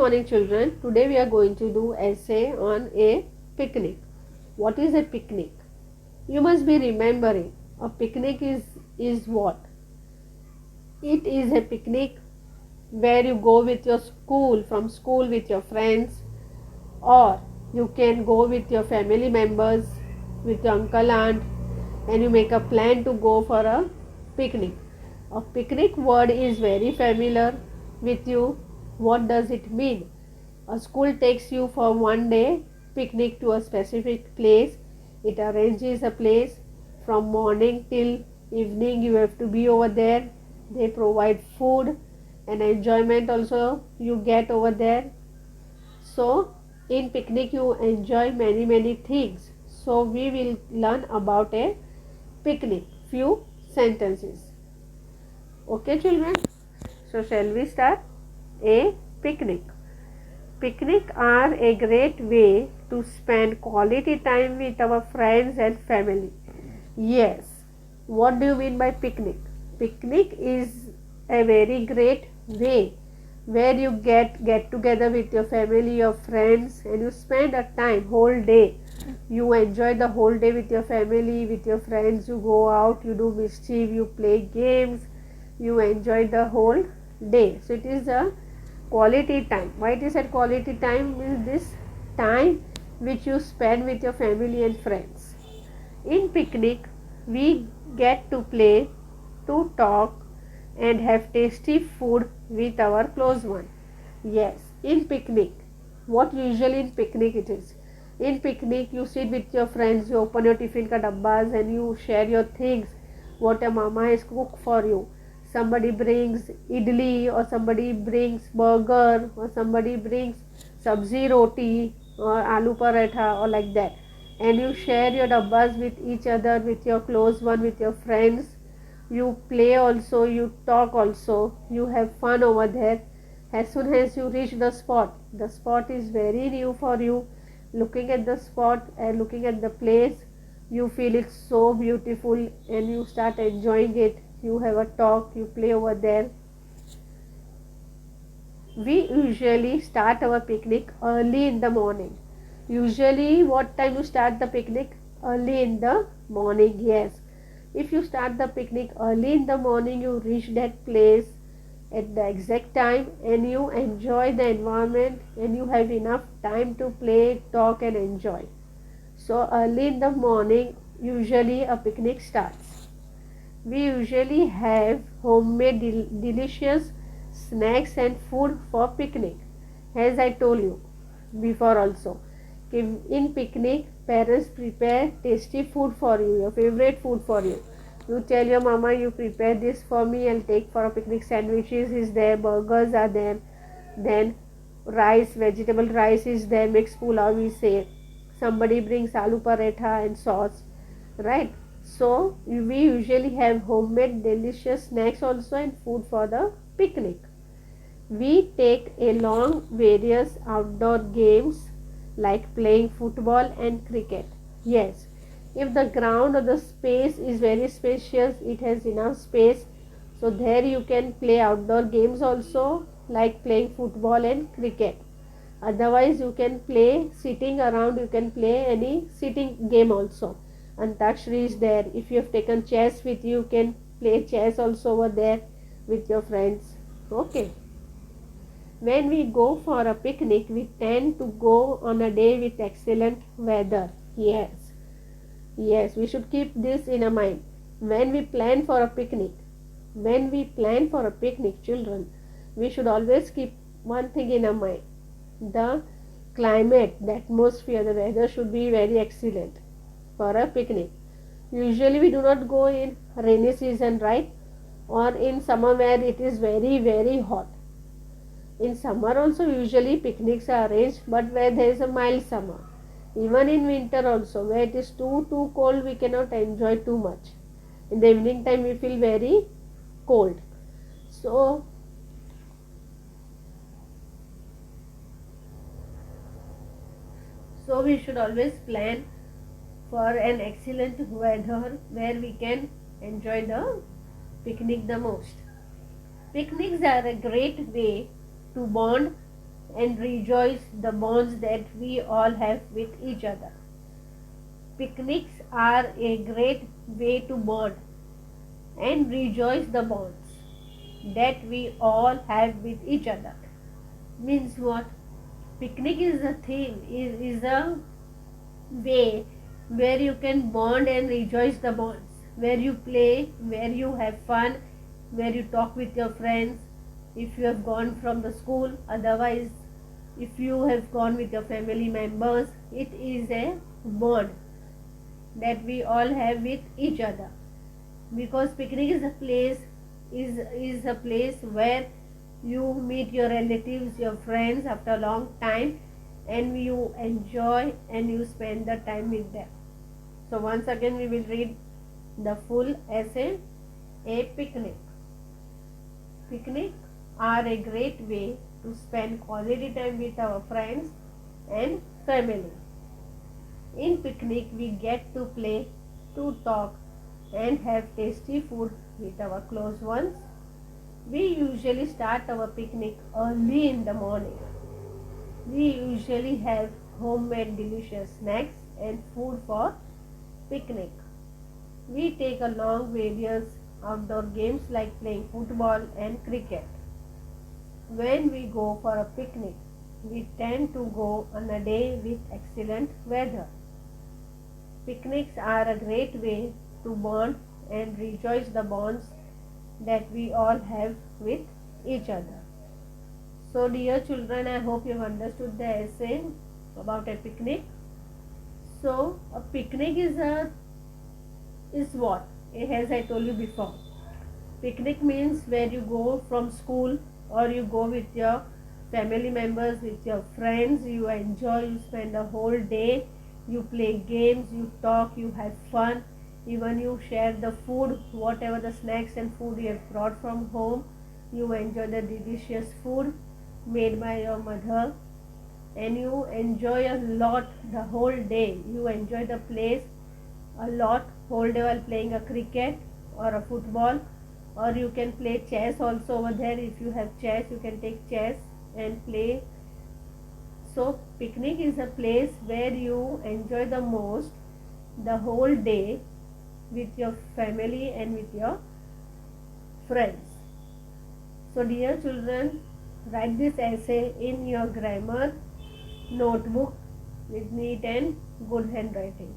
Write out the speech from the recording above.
morning children. Today we are going to do essay on a picnic. What is a picnic? You must be remembering a picnic is what? It is a picnic where you go with your from school with your friends, or you can go with your family members, with your uncle, aunt, and you make a plan to go for a picnic. A picnic word is very familiar with you. What does it mean? A school takes you for one day picnic to a specific place. It arranges a place from morning till evening. You have to be over there. They provide food and enjoyment also you get over there. So in picnic you enjoy many things. So we will learn about a picnic. Few sentences. Okay children. So shall we start? A picnic. Picnic are a great way to spend quality time with our friends and family. Yes. What do you mean by picnic? Picnic is a very great way where you get together with your family, your friends, and you spend a time, whole day. You enjoy the whole day with your family, with your friends. You go out, you do mischief, you play games, you enjoy the whole day. So it is a quality time. Why it is a quality time? Means this time which you spend with your family and friends. In picnic we get to play, to talk, and have tasty food with our close one. Yes, in picnic, what usually in picnic it is? In picnic you sit with your friends, you open your tiffin ka dabbas and you share your things, what a mama has cooked for you. Somebody brings idli, or somebody brings burger, or somebody brings sabzi roti or aloo paratha, or like that, and you share your dabbas with each other, with your close one, with your friends. You play also, you talk also, you have fun over there. As soon as you reach the spot is very new for you. Looking at the spot and looking at the place, you feel it so beautiful and you start enjoying it. You have a talk, you play over there. We usually start our picnic early in the morning. Usually what time you start the picnic? Early in the morning. Yes, if you start the picnic early in the morning, you reach that place at the exact time and you enjoy the environment and you have enough time to play, talk, and enjoy. So early in the morning usually a picnic starts. We usually have homemade delicious snacks and food for picnic. As I told you before also, in picnic parents prepare tasty food for you, your favorite food for you. You tell your mama, you prepare this for me, I'll take for a picnic. Sandwiches is there, burgers are there, then rice, vegetable rice is there, mixed pulao we say. Somebody brings aloo paratha and sauce, right? So we usually have homemade delicious snacks also and food for the picnic. We take along various outdoor games like playing football and cricket. Yes, if the ground or the space is very spacious, it has enough space, so there you can play outdoor games also like playing football and cricket. Otherwise you can play sitting around, you can play any sitting game also. Antakshari is there. If you have taken chess with you, you can play chess also over there with your friends. Okay. When we go for a picnic, we tend to go on a day with excellent weather. Yes, we should keep this in mind. When we plan for a picnic, children, we should always keep one thing in our mind. The climate, the atmosphere, the weather should be very excellent for a picnic. Usually we do not go in rainy season, right? Or in summer where it is very hot. In summer also usually picnics are arranged, but where there is a mild summer. Even in winter also, where it is too cold, we cannot enjoy too much. In the evening time we feel very cold. So we should always plan for an excellent weather where we can enjoy the picnic the most. Picnics are a great way to bond and rejoice the bonds that we all have with each other. Picnics are a great way to bond and rejoice the bonds that we all have with each other. Means what? Picnic is a thing, is a way where you can bond and rejoice the bonds, where you play, where you have fun, where you talk with your friends if you have gone from the school, otherwise if you have gone with your family members. It is a bond that we all have with each other, because picnic is a place, is a place where you meet your relatives, your friends after a long time, and you enjoy and you spend the time with them. So once again we will read the full essay. A picnic. Picnic are a great way to spend quality time with our friends and family. In picnic we get to play, to talk and have tasty food with our close ones. We usually start our picnic early in the morning. We usually have homemade delicious snacks and food for picnic. We take along various outdoor games like playing football and cricket. When we go for a picnic, we tend to go on a day with excellent weather. Picnics are a great way to bond and rejoice the bonds that we all have with each other. So dear children, I hope you have understood the essay about a picnic. So a picnic is what? As I told you before, picnic means where you go from school or you go with your family members, with your friends, you enjoy, you spend a whole day, you play games, you talk, you have fun, even you share the food, whatever the snacks and food you have brought from home, you enjoy the delicious food made by your mother, and you enjoy a lot the whole day. You enjoy the place a lot whole day while playing a cricket or a football, or you can play chess also over there. If you have chess, you can take chess and play. So picnic is a place where you enjoy the most the whole day with your family and with your friends. So dear children, write this essay in your grammar notebook with neat and good handwriting.